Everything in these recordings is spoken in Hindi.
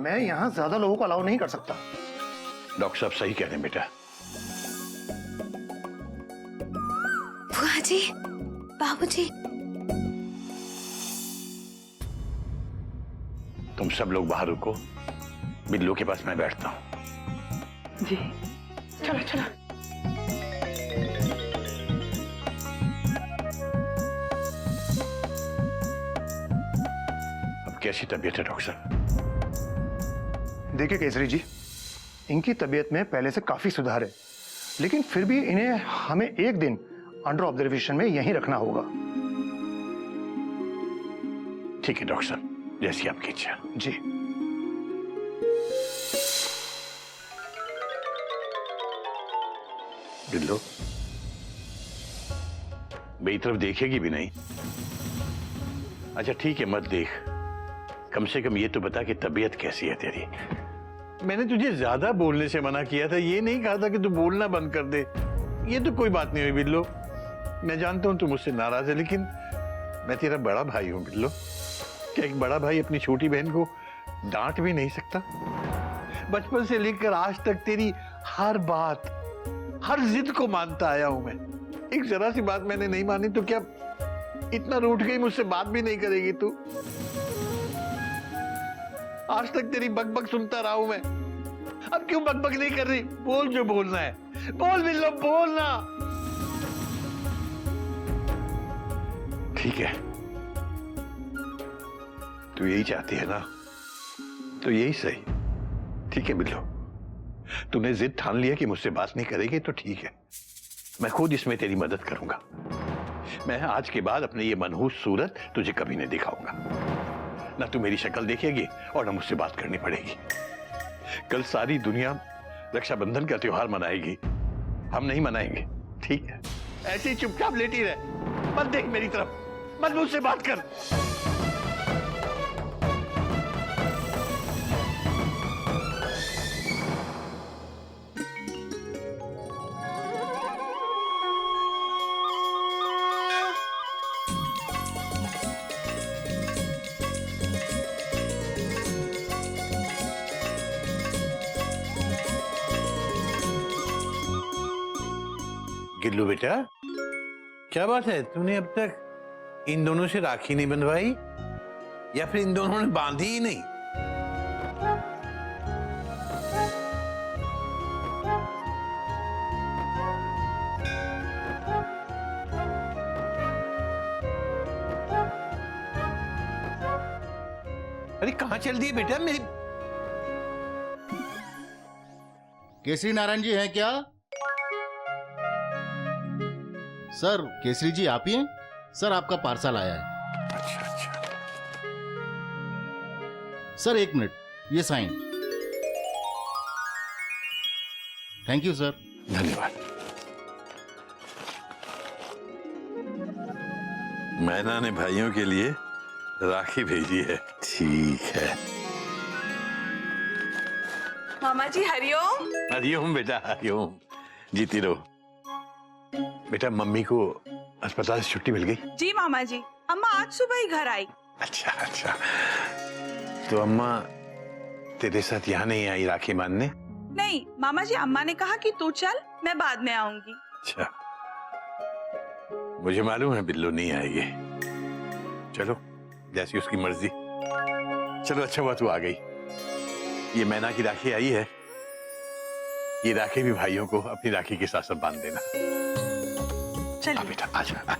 मैं यहाँ ज्यादा लोगों को अलाउ नहीं कर सकता। डॉक्टर साहब सही कह रहे हैं बेटा। बुआ जी, बाबूजी, तुम सब लोग बाहर रुको, बिल्लू के पास मैं बैठता हूँ। जी चलो चलो। अब कैसी तबीयत है डॉक्टर साहब? देखिए केसरी जी, इनकी तबीयत में पहले से काफी सुधार है, लेकिन फिर भी इन्हें हमें एक दिन अंडर ऑब्जर्वेशन में यहीं रखना होगा। ठीक है डॉक्टर साहब, जैसी आपकी इच्छा। जी। बिल्लो, मेरी तरफ देखेगी भी नहीं? अच्छा ठीक है, मत देख, कम से कम ये तो बता कि तबीयत कैसी है तेरी। मैंने तुझे ज्यादा बोलने से मना किया था, ये नहीं कहा था कि तू बोलना बंद कर दे। ये तो कोई बात नहीं हुई बिल्लो, मैं जानता हूं तू मुझसे नाराज है, लेकिन मैं तेरा बड़ा भाई हूं बिल्लो। क्या एक बड़ा भाई अपनी छोटी बहन को डांट भी नहीं सकता? बचपन से लेकर आज तक तेरी हर बात, हर जिद को मानता आया हूं मैं। एक जरा सी बात मैंने नहीं मानी तो क्या इतना रूठ गई, मुझसे बात भी नहीं करेगी तू? आज तक तेरी बकबक सुनता रहा हूं मैं, अब क्यों बकबक नहीं कर रही? बोल जो बोलना है, बोल बिल्लो, बोलना। ठीक है, तू यही चाहती है ना, तो यही सही। ठीक है बिल्लो, तूने जिद ठान लिया कि मुझसे बात नहीं करेगी तो ठीक है, मैं खुद इसमें तेरी मदद करूंगा। मैं आज के बाद अपने ये मनहूस सूरत तुझे कभी नहीं दिखाऊंगा, ना तू मेरी शक्ल देखेगी और ना मुझसे बात करनी पड़ेगी। कल सारी दुनिया रक्षाबंधन का त्योहार मनाएगी, हम नहीं मनाएंगे, ठीक है? ऐसे ही चुपचाप लेटी रह, मत देख मेरी तरफ, मत मुझसे बात कर। गिल्लू बेटा, क्या बात है, तूने अब तक इन दोनों से राखी नहीं बंधवाई, या फिर इन दोनों ने बांधी ही नहीं? अरे कहां चल दिए बेटा मेरी? केसरी नारायण जी हैं क्या? सर केसरी जी आप ही हैं? सर आपका पार्सल आया है। अच्छा अच्छा। सर एक मिनट, ये साइन। Thank you sir. धन्यवाद। मैना ने भाइयों के लिए राखी भेजी है, ठीक है। मामा जी हरिओम। हरिओम बेटा, हरिओम, जीती रहो। बेटा मम्मी को अस्पताल से छुट्टी मिल गई? जी मामा जी, अम्मा आज सुबह ही घर आई। अच्छा अच्छा, तो अम्मा तेरे साथ यहाँ नहीं आई राखी बांधने? नहीं मामा जी, अम्मा ने कहा कि तू चल, मैं बाद में आऊंगी। अच्छा, मुझे मालूम है बिल्लू नहीं आएगी। चलो जैसी उसकी मर्जी। चलो अच्छा हुआ तू आ गई। ये मैना की राखी आई है, ये राखी भी भाइयों को अपनी राखी के साथ साथ बांध देना। चल बेटा आजा।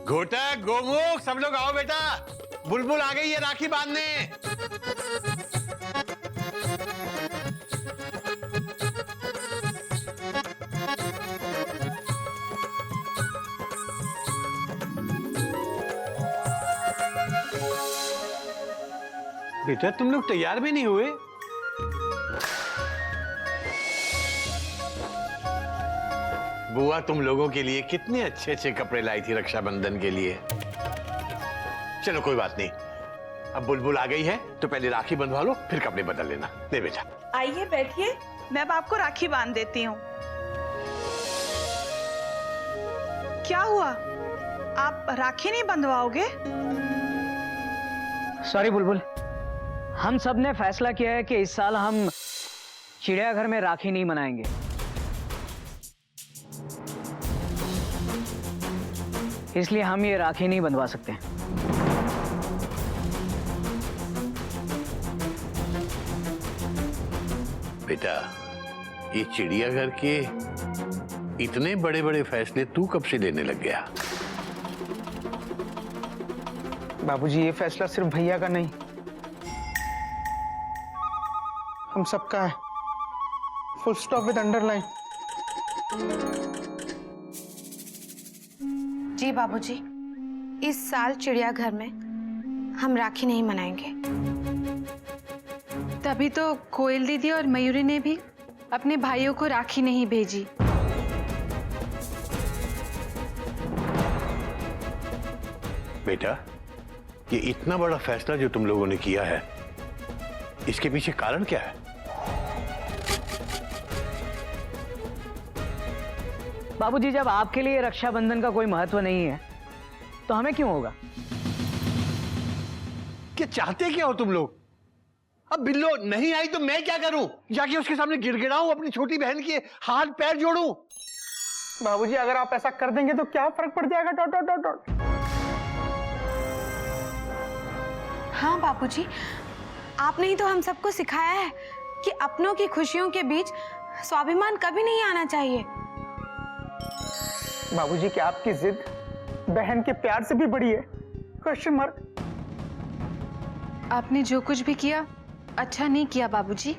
घोटा, गोमुख, सब लोग आओ बेटा, बुलबुल आ गई है राखी बांधने। बेटा तुम लोग तैयार भी नहीं हुए? बुआ तुम लोगों के लिए कितने अच्छे अच्छे कपड़े लाई थी रक्षाबंधन के लिए। चलो कोई बात नहीं, अब बुलबुल आ गई है तो पहले राखी बंधवा लो, फिर कपड़े बदल लेना। ले बेटा। आइए बैठिए, मैं अब आपको राखी बांध देती हूँ। क्या हुआ, आप राखी नहीं बंधवाओगे? सॉरी बुलबुल, हम सब ने फैसला किया है कि इस साल हम चिड़ियाघर में राखी नहीं मनाएंगे। इसलिए हम ये राखी नहीं बंधवा सकते। बेटा, ये चिड़ियाघर के इतने बड़े बड़े फैसले तू कब से लेने लग गया? बाबूजी, ये फैसला सिर्फ भैया का नहीं, हम सबका है। Full stop with underline. जी बाबूजी, इस साल चिड़ियाघर में हम राखी नहीं मनाएंगे। तभी तो कोयल दीदी और मयूरी ने भी अपने भाइयों को राखी नहीं भेजी। बेटा, ये इतना बड़ा फैसला जो तुम लोगों ने किया है, इसके पीछे कारण क्या है? बाबूजी, जब आपके लिए रक्षाबंधन का कोई महत्व नहीं है तो हमें क्यों होगा? क्या चाहते क्या हो तुम लोग? अब बिल्लो नहीं आई तो मैं क्या करूं? जाके उसके सामने गिड़गिड़ाऊं, अपनी छोटी बहन के हाथ पैर जोड़ूं? बाबूजी, अगर आप ऐसा कर देंगे तो क्या फर्क पड़ जाएगा? Dot dot dot dot. हाँ बाबूजी, आपने ही तो हम सबको सिखाया है कि अपनों की खुशियों के बीच स्वाभिमान कभी नहीं आना चाहिए। बाबूजी, क्या आपकी जिद बहन के प्यार से भी बड़ी है? Question mark. आपने जो कुछ भी किया अच्छा नहीं किया बाबूजी।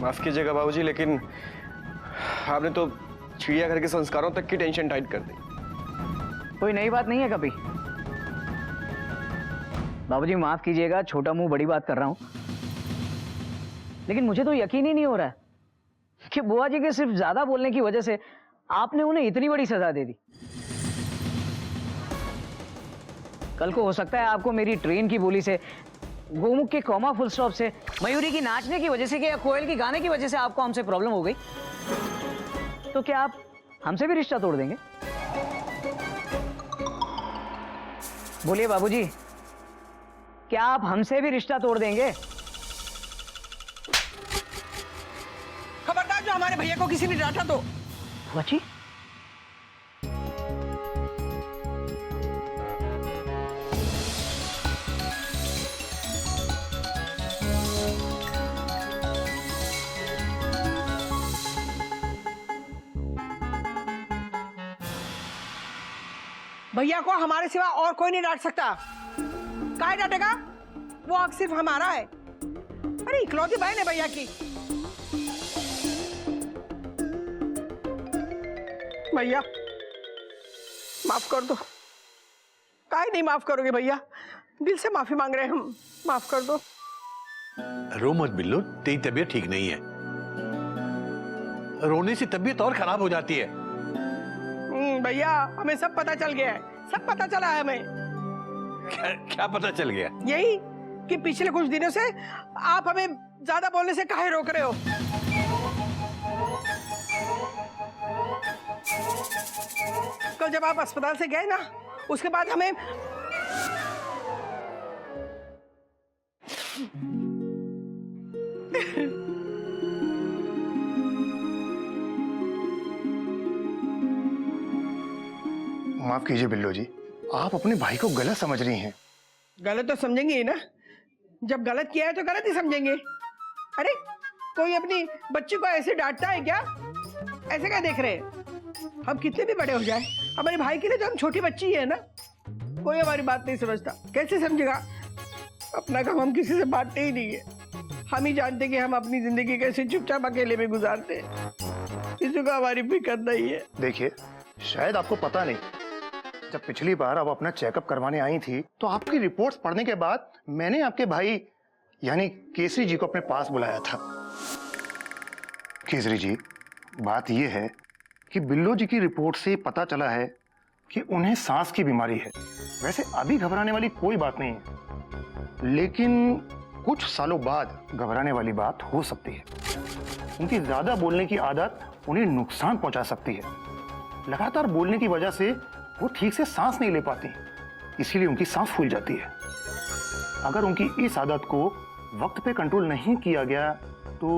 माफ कीजिएगा बाबूजी, लेकिन आपने तो चिड़ियाघर के संस्कारों तक की टेंशन टाइट कर दी। कोई नई बात नहीं है कभी। बाबूजी माफ कीजिएगा, छोटा मुंह बड़ी बात कर रहा हूं, लेकिन मुझे तो यकीन ही नहीं हो रहा है कि बुआ जी के सिर्फ ज्यादा बोलने की वजह से आपने उन्हें इतनी बड़ी सजा दे दी। कल को हो सकता है आपको मेरी ट्रेन की बोली से, गोमुख के कॉमा फुल स्टॉप से, मयूरी की नाचने की वजह से या कोयल की गाने की वजह से आपको हमसे प्रॉब्लम हो गई, तो क्या आप हमसे भी रिश्ता तोड़ देंगे? बोलिए बाबूजी, क्या आप हमसे भी रिश्ता तोड़ देंगे? खबरदार, जो हमारे भैया को किसी ने डांटा तो। बुआ जी, भैया को हमारे सिवा और कोई नहीं डांट सकता। काहे डांटेगा? वो हक सिर्फ हमारा है। अरे इकलौती बहन है भैया की। भैया माफ कर दो। काहे नहीं माफ करोगे भैया? दिल से माफी मांग रहे हैं हम, माफ कर दो। रो मत बिल्लो, तेरी तबीयत ठीक नहीं है। रोने से तबीयत और खराब हो जाती है। भैया, हमें सब पता चल गया है, सब पता चला है हमें। क्या पता चल गया? यही कि पिछले कुछ दिनों से आप हमें ज्यादा बोलने से काहे रोक रहे हो? कल जब आप अस्पताल से गए ना, उसके बाद हमें माफ कीजिए बिल्लो जी, आप अपने भाई को गलत समझ रही हैं। गलत तो समझेंगे ही ना। जब गलत किया है तो गलत ही समझेंगे। अरे कोई अपनी बच्ची को ऐसे डांटता है क्या? ऐसे क्या देख रहे हैं? हम कितने भी बड़े हो जाए, हमारे भाई के लिए तो हम छोटी बच्ची है ना। कोई हमारी बात नहीं समझता, कैसे समझेगा? अपना काम हम किसी से बांटते ही नहीं है। हम ही जानते कि हम अपनी जिंदगी कैसे चुपचाप अकेले में गुजारते हैं। किसी को हमारी फिक्र नहीं है। देखिए, शायद आपको पता नहीं, जब पिछली बार आप अपना चेकअप करवाने आई थी तो आपकी रिपोर्ट्स पढ़ने के बाद मैंने आपके भाई यानी केसरी जी को अपने पास बुलाया था। केसरी जी, बात यह है कि बिल्लो जी की रिपोर्ट से पता चला है कि उन्हें सांस की बीमारी है। वैसे अभी घबराने वाली कोई बात नहीं है, लेकिन कुछ सालों बाद घबराने वाली बात हो सकती है। उनकी ज्यादा बोलने की आदत उन्हें नुकसान पहुंचा सकती है। लगातार बोलने की वजह से वो ठीक से सांस नहीं ले पाती, इसीलिए उनकी सांस फूल जाती है। अगर उनकी इस आदत को वक्त पे कंट्रोल नहीं किया गया तो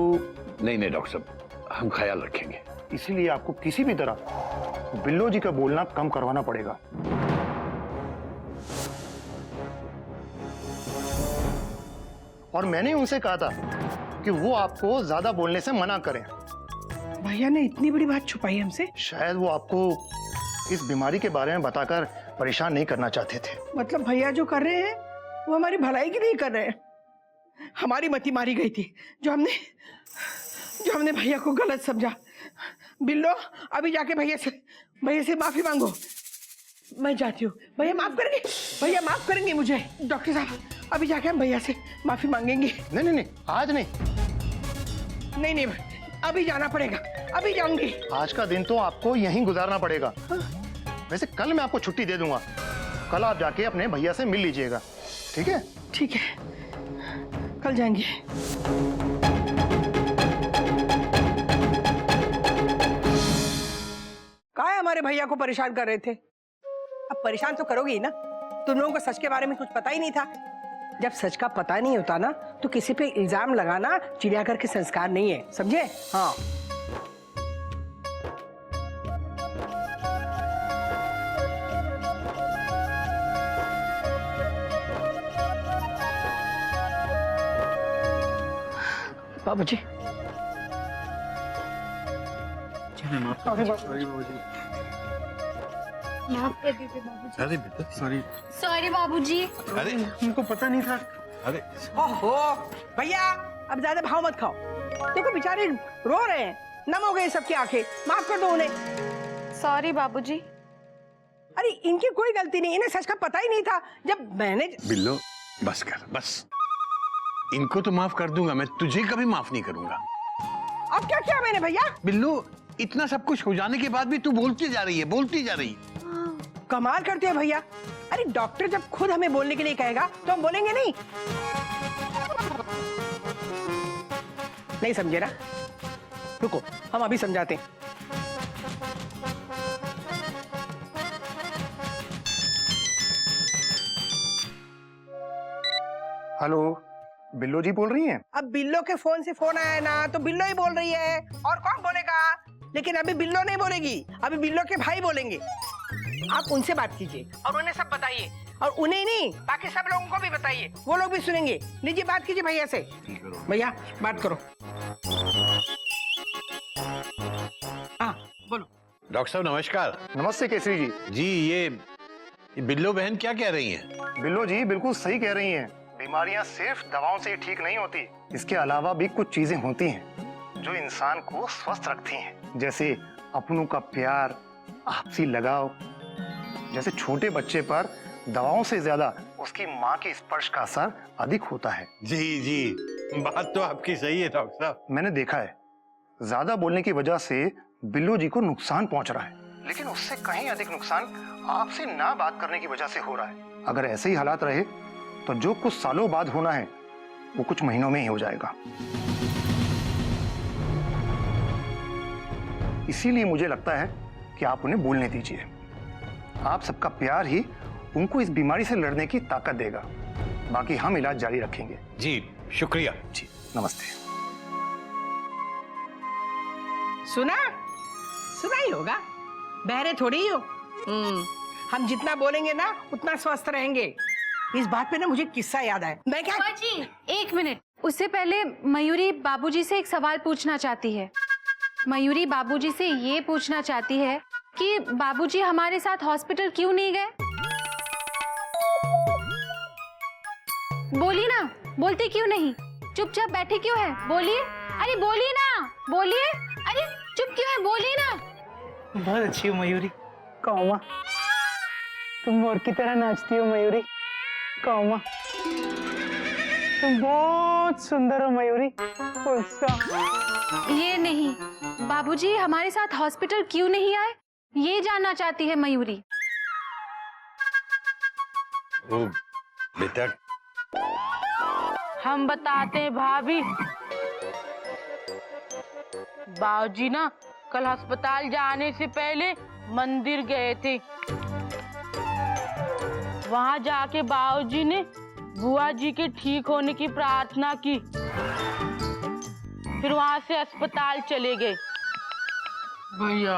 नहीं डॉक्टर साहब, हम ख्याल रखेंगे। इसीलिए आपको किसी भी तरह बिल्लो जी का बोलना कम करवाना पड़ेगा। और मैंने उनसे कहा था कि वो आपको ज्यादा बोलने से मना करें। भैया ने इतनी बड़ी बात छुपाई हमसे। शायद वो आपको इस बीमारी के बारे में बताकर परेशान नहीं करना चाहते थे। मतलब भैया जो कर रहे हैं वो हमारी भलाई के लिए कर रहे हैं। हमारी मति मारी गई थी जो हमने भैया को गलत समझा। बिल्लो, अभी जाके भैया से माफी मांगो। मैं जाती हूँ। भैया माफ करेंगे मुझे। डॉक्टर साहब, अभी जाके हम भैया से माफी मांगेंगे। नहीं, आज नहीं। नहीं, अभी जाना पड़ेगा। अभी जाऊंगी। आज का दिन तो आपको यहीं गुजारना पड़ेगा। वैसे कल मैं आपको छुट्टी दे दूंगा। कल आप जाके अपने भैया से मिल लीजिएगा, ठीक है? ठीक है, कल जाएंगे। काहे हमारे भैया को परेशान कर रहे थे? अब परेशान तो करोगे ही ना। तुम लोगों को सच के बारे में कुछ पता ही नहीं था। जब सच का पता नहीं होता ना तो किसी पे इल्जाम लगाना चिड़ियाघर के संस्कार नहीं है, समझे? हाँ। बाबूजी, अरे बेटा, सॉरी बाबूजी। अरे उनको पता नहीं था। अरे ओहो भैया, अब ज्यादा भाव मत खाओ। देखो बेचारे रो रहे हैं, नम हो गए सबकी आंखें। माफ कर दो उन्हें। सॉरी बाबूजी। अरे इनकी कोई गलती नहीं, इन्हें सच का पता ही नहीं था। जब मैंने बिल्लो, बस कर, बस। इनको तो माफ कर दूंगा, मैं तुझे कभी माफ नहीं करूंगा। अब क्या किया मैंने भैया? बिल्लो, इतना सब कुछ हो जाने के बाद भी तू बोलती जा रही है। कमाल करते हैं भैया। अरे डॉक्टर जब खुद हमें बोलने के लिए कहेगा तो हम बोलेंगे नहीं? नहीं समझे ना? रुको, हम अभी समझाते हैं। हेलो, बिल्लो जी बोल रही हैं? अब बिल्लो के फोन से फोन आया ना तो बिल्लो ही बोल रही है, और कौन बोलेगा? लेकिन अभी बिल्लो नहीं बोलेगी, अभी बिल्लो के भाई बोलेंगे। आप उनसे बात कीजिए और उन्हें सब बताइए, और उन्हें नहीं बाकी सब लोगों को भी बताइए, वो लोग भी सुनेंगे। लीजिए बात कीजिए भैया से। भैया बात करो। हाँ बोलो। डॉक्टर साहब नमस्कार। नमस्ते केसरी जी। जी ये बिल्लो बहन क्या कह रही हैं? बिल्लो जी बिल्कुल सही कह रही हैं। बीमारियां सिर्फ दवाओं से ठीक नहीं होती, इसके अलावा भी कुछ चीजें होती हैं जो इंसान को स्वस्थ रखती हैं। जैसे अपनों का प्यार, आपसी लगाव। जैसे छोटे बच्चे पर दवाओं से ज्यादा उसकी माँ के स्पर्श का असर अधिक होता है। जी, बात तो आपकी सही है डॉक्टर साहब। मैंने देखा है, ज्यादा बोलने की वजह से बिल्लो जी को नुकसान पहुंच रहा है, लेकिन उससे कहीं अधिक नुकसान आपसे ना बात करने की वजह से हो रहा है। अगर ऐसे ही हालात रहे तो जो कुछ सालों बाद होना है वो कुछ महीनों में ही हो जाएगा। इसीलिए मुझे लगता है कि आप उन्हें बोलने दीजिए। आप सबका प्यार ही उनको इस बीमारी से लड़ने की ताकत देगा। बाकी हम इलाज जारी रखेंगे। जी शुक्रिया। जी नमस्ते। सुना ही होगा, बहरे थोड़ी ही हो। हम जितना बोलेंगे ना उतना स्वस्थ रहेंगे। इस बात पे ना मुझे किस्सा याद आया। मैं क्या जी, एक मिनट। उससे पहले मयूरी बाबूजी से एक सवाल पूछना चाहती है। मयूरी बाबूजी से ये पूछना चाहती है कि बाबूजी हमारे साथ हॉस्पिटल क्यों नहीं गए? बोलिए ना, बोलते क्यों नहीं? चुपचाप बैठे क्यों है? बोलिए, अरे बोलिए ना, बोलिए, अरे चुप क्यों है? बोलिए ना। बहुत अच्छी हो मयूरी। कौवा, तुम मोर की तरह नाचती हो मयूरी। कौवा, तुम बहुत सुंदर हो मयूरी। ये नहीं, बाबूजी हमारे साथ हॉस्पिटल क्यों नहीं आए, ये जानना चाहती है मयूरी। ओ बेटा, हम बताते हैं भाभी। बाबूजी ना कल अस्पताल जाने से पहले मंदिर गए थे। वहां जाके बाबूजी ने बुआ जी के ठीक होने की प्रार्थना की, फिर वहां से अस्पताल चले गए। भैया